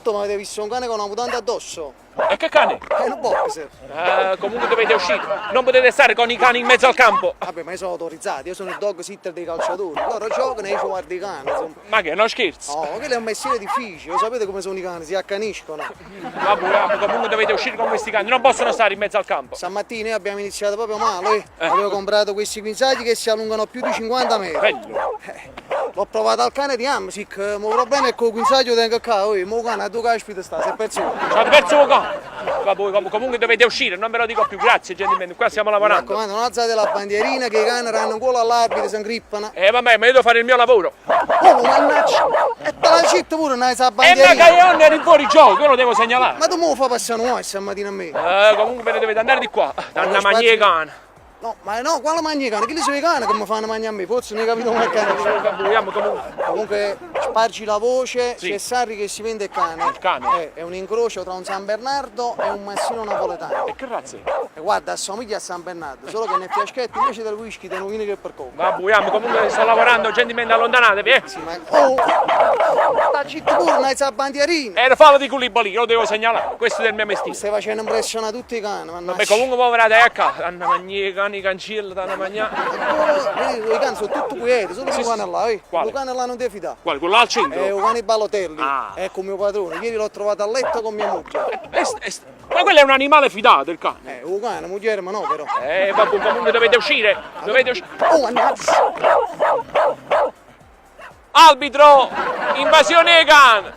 Dottore, ma avete visto un cane con una mutanda addosso? E che cane? È un boxer. Comunque dovete uscire. Non potete stare con i cani in mezzo al campo. Vabbè, ma io sono autorizzato, io sono il dog sitter dei calciatori. Loro giocano e io ci guardo i cani, insomma. Ma che, non scherzi? Oh, quello è un mestiere difficile, lo sapete come sono i cani, si accaniscono. Vabbè, comunque dovete uscire con questi cani, non possono stare in mezzo al campo. Stamattina noi abbiamo iniziato proprio male, avevo comprato questi guinzagli che si allungano più di 50 metri. Bello. L'ho provato al cane di Amsic, ma il problema è che il guinzaglio tengo qua, ma il cane a due caspita sta, si è perso. Avete perso il cane? Vabbè, comunque dovete uscire, non ve lo dico più, grazie gentlemen, qua stiamo Mi lavorando. raccomando, non alzate la bandierina che i cani hanno un culo all'arbitro, si ingrippano. Vabbè, ma io devo fare il mio lavoro. Oh, mannaggia! E te la città pure, non hai sa Ma bandierina. che io eri fuori gioco, io lo devo segnalare. Ma tu me lo fai passare noi stamattina a me? Comunque ve ne dovete andare di qua. Danna magnifica cane. No, ma no, quale mangia i cani? Chi li sono i cani che mi fanno mangiare a me? Forse non hai capito come è cane. Comunque spargi la voce, Sì. c'è Sarri che si vende il cane. Il cane? È un incrocio tra un San Bernardo e un Massino napoletano. E che razza è? E guarda, assomiglia a San Bernardo, solo che nel fiaschetto invece del whisky te ne viene che per come. Vabbè, comunque sto lavorando, gentlemen, allontanatevi, Sì, ma... Oh! Sta città pure, non hai sa bandierina. Fallo di Culibali, io lo devo segnalare, questo è il mio mestiere. Stai facendo impressione a tutti i cani, mannaggia. Vabbè, comunque voi verrete a casa, danna magnifica cani, cancelli, danna mangiare. I cani sono tutti quieti, solo quel cane là, Quale? il cane là non ti fidare. Quale? Quello al centro? È un cane Balotelli, Ah. ecco il mio padrone, ieri l'ho trovato a letto con mia moglie. Ma quello è un animale fidato, il cane. Un cane, moglie, ma no però. Vabbè, comunque dovete uscire, dovete uscire. Oh, mannaggia! Arbitro, invasione can!